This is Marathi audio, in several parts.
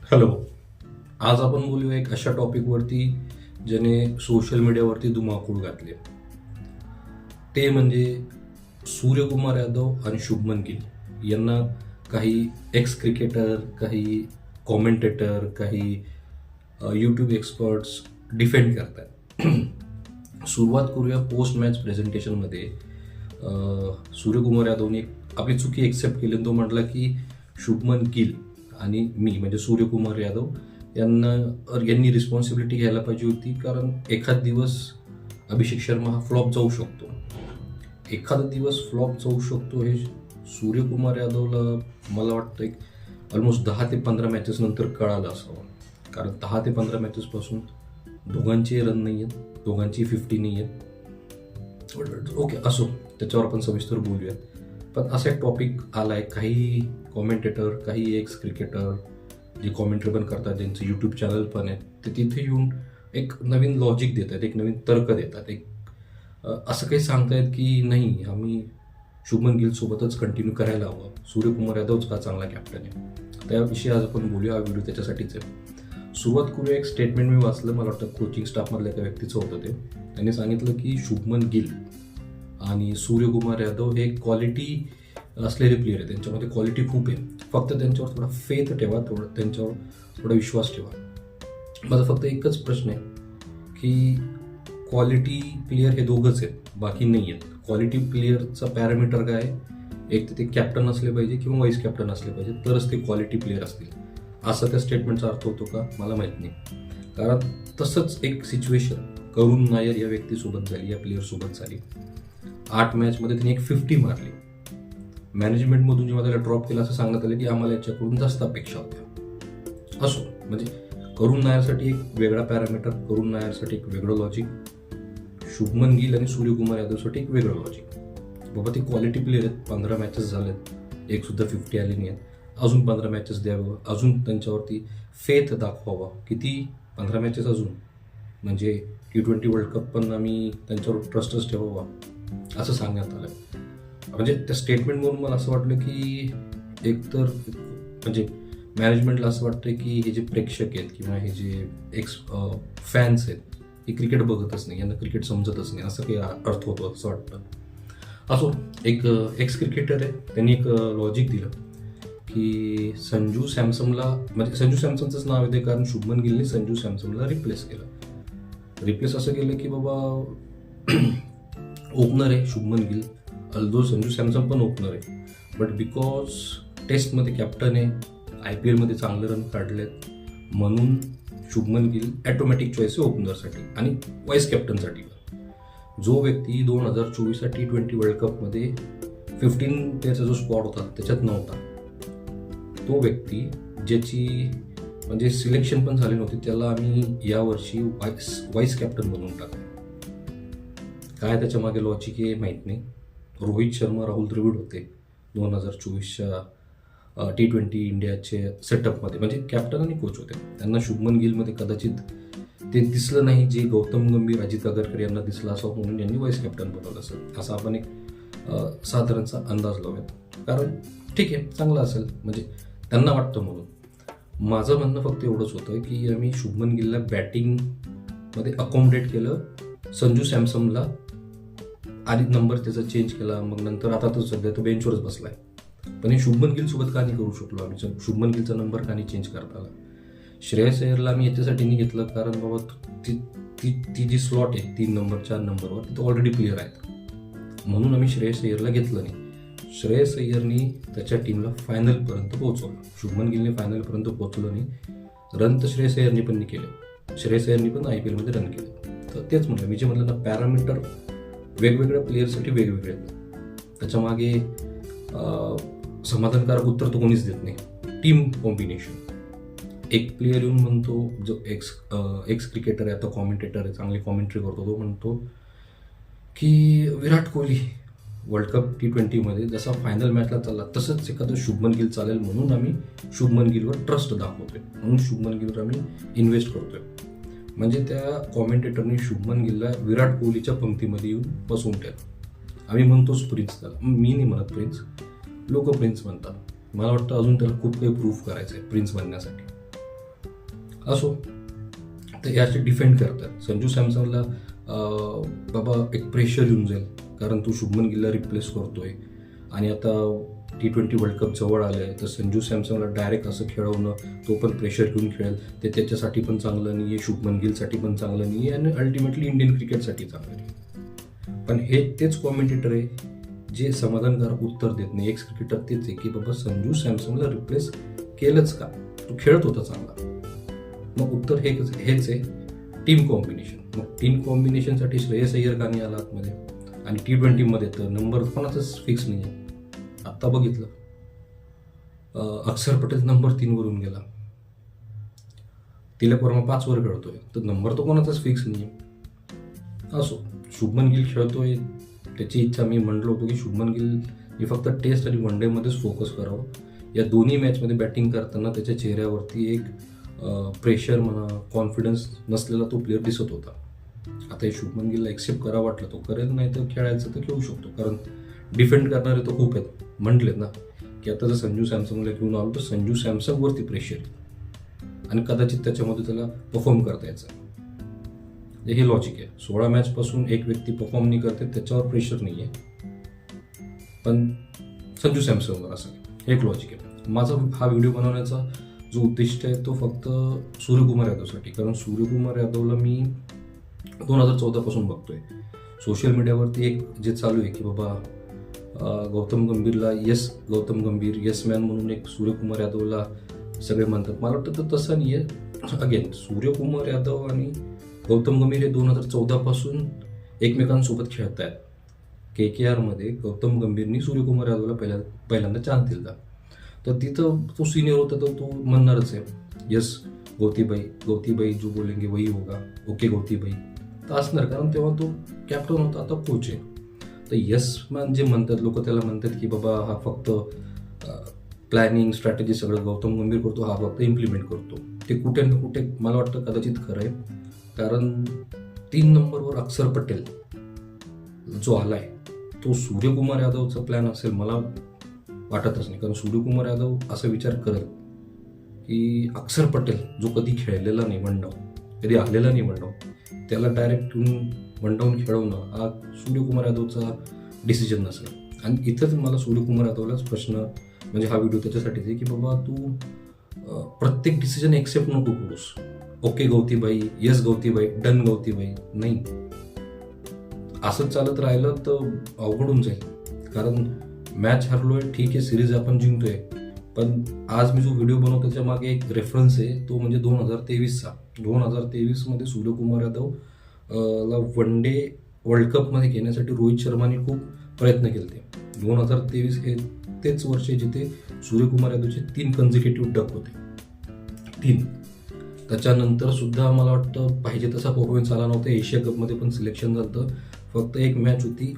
हॅलो. आज आपण बोलूया एक अशा टॉपिकवरती ज्याने सोशल मीडियावरती धुमाकूळ घातली. ते म्हणजे सूर्यकुमार यादव आणि शुभमन गिल यांना काही एक्स क्रिकेटर, काही कॉमेंटेटर, काही यूट्यूब एक्सपर्ट्स डिफेंड करतात. सुरुवात करूया पोस्ट मॅच प्रेझेंटेशनमध्ये. सूर्यकुमार यादवने आपली चुकी एक्सेप्ट केली आणि तो म्हटला की शुभमन गिल आणि मी म्हणजे सूर्यकुमार यादव यांनी रिस्पॉन्सिबिलिटी घ्यायला पाहिजे होती, कारण एखाद दिवस अभिषेक शर्मा हा फ्लॉप जाऊ शकतो. एखादा दिवस फ्लॉप जाऊ शकतो हे सूर्यकुमार यादवला मला वाटतं एक ऑलमोस्ट 10 ते 15 मॅचेस नंतर कळालं असावं. कारण 10 ते 15 मॅचेसपासून दोघांचे रन नाही आहेत, दोघांची 50 नाही आहेत. ओके, असो, त्याच्यावर आपण सविस्तर बोलूया. पण असा एक टॉपिक आला आहे, काही कॉमेंटेटर, काही एक्स क्रिकेटर जे कॉमेंट्री पण करतात, ज्यांचं यूट्यूब चॅनल पण आहे, ते तिथे येऊन एक नवीन लॉजिक देतात, एक नवीन तर्क देतात, एक असं काही सांगतायत की नाही, आम्ही शुभमन गिलसोबतच कंटिन्यू करायला हवं, सूर्यकुमार यादवच का चांगला कॅप्टन आहे. त्याविषयी आज आपण बोलूया. हा व्हिडिओ त्याच्यासाठीच आहे. सुरुवात करूया. एक स्टेटमेंट मी वाचलं, मला वाटतं कोचिंग स्टाफमधल्या एका व्यक्तीचं होतं ते. त्यांनी सांगितलं की शुभमन गिल आणि सूर्यकुमार यादव हे क्वालिटी असलेले प्लेयर आहे, त्यांच्यामध्ये क्वालिटी खूप आहे, फक्त त्यांच्यावर थोडा फेथ ठेवा, त्यांच्यावर थोडा विश्वास ठेवा. माझा फक्त एकच प्रश्न आहे की क्वालिटी प्लेयर हे दोघंच आहेत, बाकी नाही आहेत. क्वालिटी प्लेयरचा पॅरामीटर काय आहे? एक तर ते कॅप्टन असले पाहिजे किंवा वाईस कॅप्टन असले पाहिजे, तरच ते क्वालिटी प्लेयर असतील. असा त्या स्टेटमेंटचा अर्थ होतो का मला माहीत नाही. कारण तसंच एक सिच्युएशन करुण नायर या व्यक्तीसोबत झाली, या प्लेअरसोबत झाली. 8 मॅचमध्ये त्यांनी एक 50 मारली. मॅनेजमेंटमधून जेव्हा त्याला ड्रॉप केला असं सांगण्यात आलं की आम्हाला याच्याकडून जास्त अपेक्षा होत्या. असो, म्हणजे करुण नायरसाठी एक वेगळा पॅरामीटर, करुण नायरसाठी एक वेगळं लॉजिक, शुभमन गिल आणि सूर्यकुमार यादवसाठी एक वेगळं लॉजिक. बाबा ते क्वालिटी प्लेयर आहेत, 15 मॅचेस झालेत, एक सुद्धा 50 आली नाही आहेत, अजून 15 मॅचेस द्यावं, अजून त्यांच्यावरती फेथ दाखवावा. किती 15 मॅचेस अजून, म्हणजे T20 वर्ल्ड कप पण आम्ही त्यांच्यावर ट्रस्टच ठेवावा असं सांगण्यात आलं. म्हणजे त्या स्टेटमेंटवरून मला असं वाटलं की एकतर म्हणजे मॅनेजमेंटला असं वाटतं की हे जे प्रेक्षक आहेत किंवा हे जे फॅन्स आहेत, हे क्रिकेट बघतच नाही, यांना क्रिकेट समजतच नाही, असं काही अर्थ होतो असं वाटतं. असो, एक एक्स क्रिकेटर आहे, त्यांनी एक लॉजिक दिलं की संजू सॅमसनला, म्हणजे संजू सॅमसनचंच नाव येते कारण शुभमन गिलने संजू सॅमसनला रिप्लेस केलं. रिप्लेस असं केलं की बाबा ओपनर आहे शुभमन गिल, अल्दो संजू सॅमसन पण ओपनर आहे, बट बिकॉज टेस्टमध्ये कॅप्टन आहे, IPL मध्ये चांगले रन काढलेत, म्हणून शुभमन गिल ॲटोमॅटिक चॉईस आहे ओपनरसाठी आणि वाईस कॅप्टनसाठी. जो व्यक्ती 2024 T20 वर्ल्ड कपमध्ये 15 प्लेयरचा जो स्क्वॉड होता त्याच्यात नव्हता, तो व्यक्ती ज्याची म्हणजे सिलेक्शन पण झाली नव्हती, त्याला आम्ही यावर्षी वाईस कॅप्टन बनवून टाकलं. काय त्याच्या मागे लॉजिक आहे माहीत नाही. रोहित शर्मा, राहुल द्रविड होते 2024च्या T20 इंडियाचे सेटअपमध्ये, म्हणजे कॅप्टन आणि कोच होते. त्यांना शुभमन गिलमध्ये कदाचित ते दिसलं नाही जे गौतम गंभीर, अजित आगरकर यांना दिसलं असावं, म्हणून यांनी वाईस कॅप्टन बनवलं असेल, असा आपण एक साधारणचा अंदाज लावूयात. कारण ठीक आहे, चांगलं असेल, म्हणजे त्यांना वाटतं म्हणून. माझं म्हणणं फक्त एवढंच होतं की आम्ही शुभमन गिलला बॅटिंगमध्ये अकोमोडेट केलं, संजू सॅमसनला आधी नंबर त्याचा चेंज केला, मग नंतर आता तो सध्या तो बेंचवरच बसलाय. पण हे शुभमन गिलसोबत का नाही करू शकलो आम्ही? शुभमन गिलचा नंबर का नाही चेंज करता आला? श्रेयस अय्यरला आम्ही याच्यासाठी नाही घेतलं कारण बाबा ती जी स्लॉट आहे 3 नंबर 4 नंबरवर तिथं ऑलरेडी प्लेयर आहेत, म्हणून आम्ही श्रेयस अय्यरला घेतलं नाही. श्रेयस अय्यरनी त्याच्या टीमला फायनलपर्यंत पोहोचवलं, शुभमन गिलने फायनलपर्यंत पोहोचलं नाही. रन तर श्रेयस अय्यरनी पण नाही केले, श्रेयस अय्यरनी पण IPL मध्ये रन केले. तर तेच म्हटलं, मी जे म्हटलं ना, पॅरामीटर वेगवेगळ्या प्लेयरसाठी वेगवेगळे आहेत. त्याच्यामागे समाधानकारक उत्तर तर कोणीच देत नाही. टीम कॉम्बिनेशन, एक प्लेयर येऊन म्हणतो, जो एक्स क्रिकेटर आहे, आता कॉमेंटेटर आहे, चांगली कॉमेंट्री करतो, तो म्हणतो की विराट कोहली वर्ल्ड कप T20मध्ये जसा फायनल मॅचला चालला तसंच एखादं शुभमन गिल चालेल, म्हणून आम्ही शुभमन गिलवर ट्रस्ट दाखवतोय, म्हणून शुभमन गिलवर आम्ही इन्व्हेस्ट करतोय. म्हणजे त्या कॉमेंटेटरने शुभमन गिलला विराट कोहलीच्या पंक्तीमध्ये येऊन बसवून ठेवलं. आम्ही म्हणतोच प्रिन्स, त्याला मी नाही म्हणत प्रिन्स, लोक प्रिन्स म्हणतात. मला वाटतं अजून त्याला खूप काही प्रूफ करायचं आहे प्रिन्स बनण्यासाठी. असो, तर याचे डिफेंड करतात. संजू सॅमसनला बाबा एक प्रेशर येऊन जाईल, कारण तो शुभमन गिलला रिप्लेस करतोय आणि आता T20 वर्ल्ड कप जवळ आलं आहे, तर संजू सॅमसनला डायरेक्ट असं खेळवणं, तो पण प्रेशर घेऊन खेळेल, ते त्याच्यासाठी पण चांगलं नाही आहे, शुभमन गिलसाठी पण चांगलं नाही आहे आणि अल्टिमेटली इंडियन क्रिकेटसाठी चांगलं नाही. पण हे तेच कॉमेंटेटर आहे जे समाधानकारक उत्तर देत नाही. एक्स क्रिकेटर तेच आहे की बाबा संजू सॅमसनला रिप्लेस केलंच का, तो खेळत होता चांगला. मग उत्तर हेच आहे, टीम कॉम्बिनेशन. मग टीम कॉम्बिनेशनसाठी श्रेयस अय्यर का नाही आला आतमध्ये, आणि T20मध्ये तर नंबर कोणाचाच फिक्स नाही आहे. आत्ता बघितलं अक्षर पटेल नंबर 3 वरून गेला, तिलक वर्मा 5 वर खेळतोय, तर नंबर तर कोणाचाच फिक्स नाही आहे. असो, शुभमन गिल खेळतोय, त्याची इच्छा. मी म्हटलो होतो की शुभमन गिल हे फक्त टेस्ट आणि वन डेमध्येच फोकस करावं. या दोन्ही मॅचमध्ये बॅटिंग करताना त्याच्या चेहऱ्यावरती एक प्रेशर म्हणा, कॉन्फिडन्स नसलेला तो प्लेअर दिसत होता. आता हे शुभमन गिलला एक्सेप्ट करा वाटलं तो करेल, नाही तर खेळायचं तर खेळू शकतो, कारण डिफेंड करणारे तो खूप आहेत. म्हटलेत ना की आता जर संजू सॅमसनला घेऊन आलो तर संजू सॅमसनवरती प्रेशर आणि कदाचित त्याच्यामध्ये त्याला परफॉर्म करता यायचं. हे लॉजिक आहे. 16 मॅचपासून एक व्यक्ती परफॉर्म नाही करते, त्याच्यावर प्रेशर नाही आहे, पण संजू सॅमसनवर असं एक लॉजिक आहे. माझा हा व्हिडिओ बनवण्याचा जो उद्दिष्ट आहे तो फक्त सूर्यकुमार यादवसाठी, कारण सूर्यकुमार यादवला मी 2014 पासून बघतोय. सोशल मीडियावरती एक जे चालू आहे की बाबा गौतम गंभीरला गौतम गंभीर येस मॅन म्हणून एक सूर्यकुमार यादवला सगळे म्हणतात. मला वाटतं तर तसं नाही आहे. अगेन सूर्यकुमार यादव आणि गौतम गंभीर हे 2014 पासून एकमेकांसोबत खेळत आहेत. KKRमध्ये गौतम गंभीरनी सूर्यकुमार यादवला पहिल्यांदा चान्स दिला, तर तिथं तो सिनियर होता, तर तो म्हणणारच आहे यस गौतीबाई जो बोलेंगे वही होगा, ओके गौतीबाई तर असणार, कारण तेव्हा तो कॅप्टन होता, आता कोच आहे. तर यस मॅन जे म्हणतात लोक, त्याला म्हणतात की बाबा हा फक्त प्लॅनिंग स्ट्रॅटेजी सगळं गौतम गंभीर करतो, हा फक्त इम्प्लिमेंट करतो. ते कुठे ना कुठे मला वाटतं कदाचित खरं आहे, कारण 3 नंबरवर अक्षर पटेल जो आलाय तो सूर्यकुमार यादवचा प्लॅन असेल मला वाटतच नाही. कारण सूर्यकुमार यादव असा विचार करेल की अक्षर पटेल जो कधी खेळलेला नाही वन डाऊन, कधी आलेला नाही वन डाऊन, त्याला डायरेक्ट वन डाऊन खेळवणं हा सूर्यकुमार यादवचा डिसिजन नसेल. आणि इथंच मला सूर्यकुमार यादवलाच प्रश्न, म्हणजे हा व्हिडिओ त्याच्यासाठीच आहे की बाबा तू प्रत्येक डिसिजन एक्सेप्ट नको करूस. ओके गौतीबाई, येस गौतीबाई, डन गौतीबाई, नाही. असंच चालत राहिलं तर अवघड होऊन जाईल. कारण मॅच हरलोय ठीक आहे, सिरीज आपण जिंकतोय, पण आज मी जो व्हिडिओ बनवतो त्याच्या मागे एक रेफरन्स आहे, तो म्हणजे 2023चा. 2023मध्ये सूर्यकुमार यादव ला वन डे वर्ल्ड कपमध्ये घेण्यासाठी रोहित शर्माने खूप प्रयत्न केले. 2023 हे तेच वर्ष जिथे सूर्यकुमार यादवचे 3 कन्झिक्युटिव्ह डक होते, 3. त्याच्यानंतर सुद्धा मला वाटतं पाहिजे तसा परफॉर्मन्स आला नव्हता. एशिया कपमध्ये पण सिलेक्शन झालं, फक्त एक मॅच होती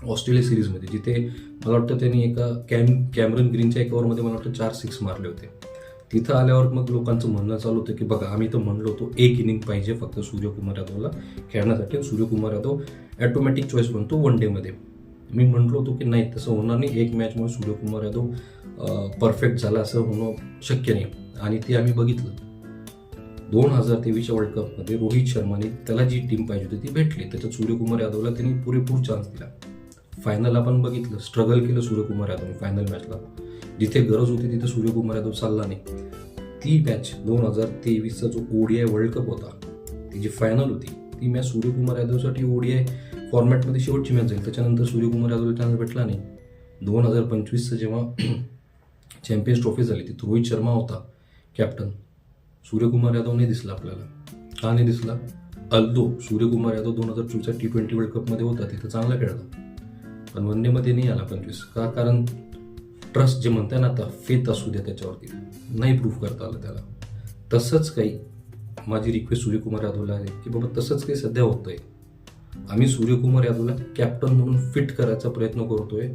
ऑस्ट्रेलिया सिरीजमध्ये, जिथे मला वाटतं त्यांनी एका कॅमरन ग्रीनच्या एक ओव्हरमध्ये मला वाटतं 4 6 मारले होते. तिथं आल्यावर मग लोकांचं म्हणणं चालू होतं की बघा आम्ही तर म्हणलो होतो एक इनिंग पाहिजे फक्त सूर्यकुमार यादवला खेळण्यासाठी, सूर्यकुमार यादव ॲटोमॅटिक चॉईस बनतो वन डेमध्ये. मी म्हटलो होतो की नाही, तसं होणार नाही, एक मॅचमुळे सूर्यकुमार यादव परफेक्ट झाला असं होणं शक्य नाही. आणि ते आम्ही बघितलं 2023च्या वर्ल्ड कपमध्ये रोहित शर्माने त्याला जी टीम पाहिजे होती ती भेटली, त्याच्यात सूर्यकुमार यादवला त्यांनी पुरेपूर चान्स दिला. फायनल आपण बघितलं, स्ट्रगल केलं सूर्यकुमार यादवने फायनल मॅचला, जिथे गरज होती तिथे सूर्यकुमार यादव चालला नाही. ती मॅच 2023चा जो ODI वर्ल्ड कप होता, ती जी फायनल होती, ती मॅच सूर्यकुमार यादवसाठी ODI फॉर्मॅटमध्ये शेवटची मॅच जाईल. त्याच्यानंतर सूर्यकुमार यादवला चान्स भेटला नाही. 2025चं जेव्हा चॅम्पियन्स ट्रॉफी झाली, तिथे रोहित शर्मा होता कॅप्टन, सूर्यकुमार यादव नाही दिसला आपल्याला. का नाही दिसला? अल्दो सूर्यकुमार यादव 2024च्या T20 वर्ल्ड कपमध्ये होता, तिथं चांगला खेळला, पण वन डेमध्ये नाही आला 25. का? कारण ट्रस्ट जे म्हणताय ना, आता फेथ असू द्या त्याच्यावरती, नाही प्रूव्ह करता आलं त्याला. तसंच काही माझी रिक्वेस्ट सूर्यकुमार यादवला आहे की बाबा तसंच काही सध्या होतंय. आम्ही सूर्यकुमार यादवला कॅप्टन म्हणून फिट करायचा प्रयत्न करतोय.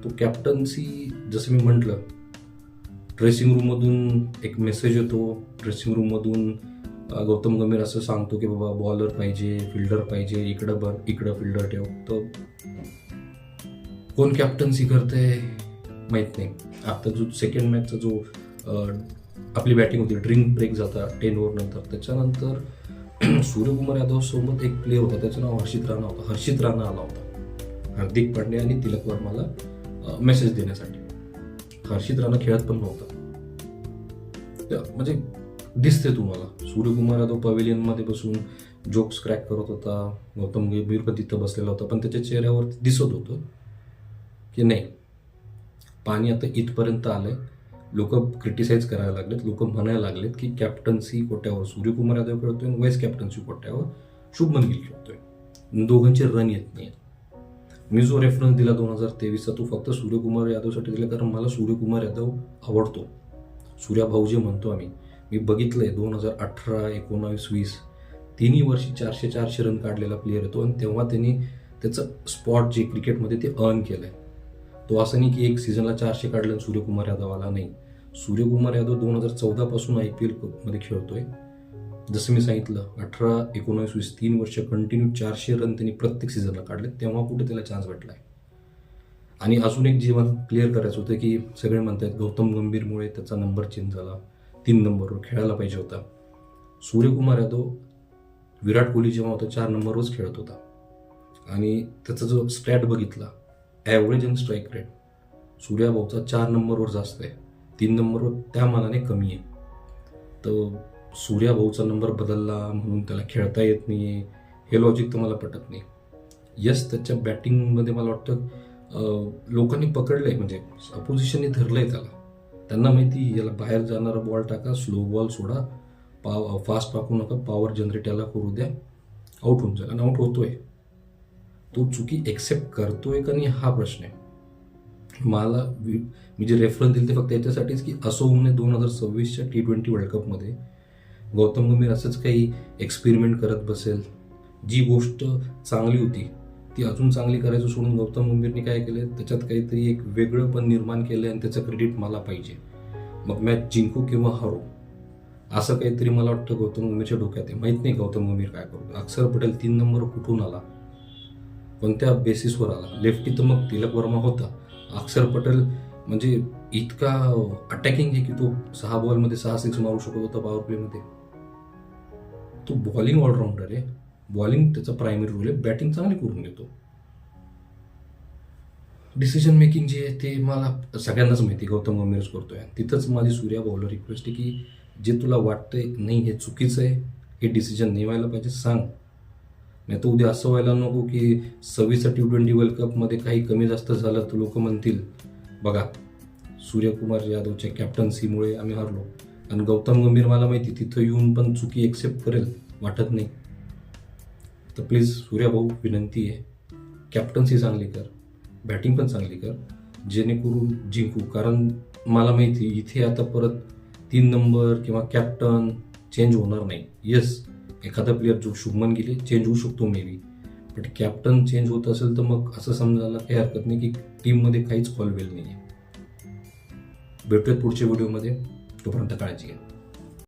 तो कॅप्टन्सी जसं मी म्हटलं, ड्रेसिंग रूममधून एक मेसेज येतो, ड्रेसिंग रूममधून गौतम गंभीर असं सांगतो की बाबा बॉलर पाहिजे, फिल्डर पाहिजे, इकडं फिल्डर ठेव. तर कोण कॅप्टन्सी करतंय माहीत नाही. आता जो सेकंड मॅचचा जो आपली बॅटिंग होती, ड्रिंक ब्रेक जाता 10 ओव्हर नंतर. त्याच्यानंतर सूर्यकुमार यादव सोबत एक प्लेअर होता, त्याचं नाव हर्षित राणा होता. हर्षित राणा आला होता हार्दिक पांड्या आणि तिलक वर्माला मेसेज देण्यासाठी. हर्षित राणा खेळत पण नव्हता. म्हणजे दिसते तुम्हाला सूर्यकुमार यादव पवेलियनमध्ये बसून जोक्स क्रॅक करत होता, गौतम गंभीर पण तिथं बसलेला होता, पण त्याच्या चेहऱ्यावर दिसत होतं की नाही, पाणी आता इथपर्यंत आलंय. लोक क्रिटिसाइज करायला लागलेत, लोक म्हणायला लागलेत की कॅप्टन्सी कोट्यावर सूर्यकुमार यादव खेळतोय आणि वाईस कॅप्टन्सी कोट्यावर शुभमन गिल खेळतोय. दोघांचे रन येत नाही. मी जो रेफरन्स दिला 2023चा तो फक्त सूर्यकुमार यादवसाठी दिला, कारण मला सूर्यकुमार यादव आवडतो. सूर्या भाऊ जे म्हणतो मी बघितलंय 2018, 19, 20 तिन्ही वर्षी 400 रन काढलेला प्लेअर येतो. आणि तेव्हा त्यांनी त्याचं स्पॉट जे क्रिकेटमध्ये ते अर्न केलंय. तो असं नाही की एक सीझनला 400 काढलं सूर्यकुमार यादव आला, नाही. सूर्यकुमार यादव 2014 पासून IPL मध्ये खेळतोय. जसं मी सांगितलं 18, 19, 20 3 वर्ष कंटिन्यू 400 रन त्यांनी प्रत्येक सीझनला काढले. तेव्हा कुठे त्याला चान्स भेटलाय. आणि अजून एक जे मला क्लिअर करायचं होतं की सगळे म्हणतात गौतम गंभीरमुळे त्याचा नंबर चेंज झाला, 3 नंबरवर खेळायला पाहिजे होता. सूर्यकुमार यादव विराट कोहली जेव्हा होता 4 नंबरवरच खेळत होता. आणि त्याचा जो स्टॅट बघितला, average and strike rate Surya भाऊचा 4 नंबरवर जास्त आहे, 3 नंबरवर त्या मानाने कमी आहे. तर सूर्या भाऊचा नंबर बदलला म्हणून त्याला खेळता येत नाही, हे लॉजिक तर मला पटत नाही. यस, त्याच्या बॅटिंगमध्ये मला वाटतं लोकांनी पकडलंय, म्हणजे अपोजिशनने धरलंय त्याला. त्यांना माहिती याला बाहेर जाणारा बॉल टाका, स्लो बॉल सोडा, फास्ट टाकू नका, पॉवर जनरेट याला करू द्या, आउट होऊन जाईल. आणि आउट होतोय. तो चुकी एक्सेप्ट करतोय का नाही हा प्रश्न आहे. मला मी जे रेफरन्स दिले ते फक्त याच्यासाठीच की असं होऊ नये 2026च्या T20 वर्ल्ड कपमध्ये गौतम गंभीर असंच काही एक्सपेरिमेंट करत बसेल. जी गोष्ट चांगली होती ती अजून चांगली करायचं सोडून गौतम गंभीरने काय केलं, त्याच्यात काहीतरी एक वेगळं पण निर्माण केलं आणि त्याचं क्रेडिट मला पाहिजे. मग मॅच जिंकू किंवा हारू, असं काहीतरी मला वाटतं गौतम गंभीरच्या डोक्यात आहे. माहीत नाही गौतम गंभीर काय करतो. अक्षर पटेल 3 नंबर कुठून आला, कोणत्या बेसिसवर आला. लेफ्टी तर मग तिलक वर्मा होता. अक्षर पटेल म्हणजे इतका अटॅकिंग आहे की तो 6 बॉलमध्ये 6 सिक्स मारू शकत होता पॉवर प्लेमध्ये. तो बॉलिंग ऑलराऊंडर आहे, बॉलिंग त्याचा प्रायमरी रोल आहे, बॅटिंग चांगली करून घेतो. डिसिजन मेकिंग जे आहे ते मला सगळ्यांनाच माहिती गौतम गंभीरच करतोय. तिथंच माझी सूर्या भाऊला रिक्वेस्ट आहे की जे तुला वाटतंय नाही हे चुकीचं आहे, हे डिसिजन नाही व्हायला पाहिजे, सांग. नाही तर उद्या असं व्हायला नको की 26च्या T20 वर्ल्ड कपमध्ये काही कमी जास्त झालं तर लोक म्हणतील बघा सूर्यकुमार यादवच्या कॅप्टन्सीमुळे आम्ही हारलो. आणि गौतम गंभीर मला माहिती तिथं येऊन पण चुकी एक्सेप्ट करेल वाटत नाही. तर प्लीज सूर्या भाऊ विनंती आहे, कॅप्टन्सी चांगली कर, बॅटिंग पण चांगली कर, जेणेकरून जिंकू. कारण मला माहिती इथे आता परत 3 नंबर किंवा कॅप्टन चेंज होणार नाही. येस, एखादा प्लेअर जो शुभमन गिल चेंज होऊ शकतो may be, but captain change होत असेल तर मग असं समजायला काही हरकत नाही की टीममध्ये काहीच कॉलवेल नाही आहे. भेटूयात पुढच्या व्हिडिओमध्ये, तोपर्यंत काळजी घ्या.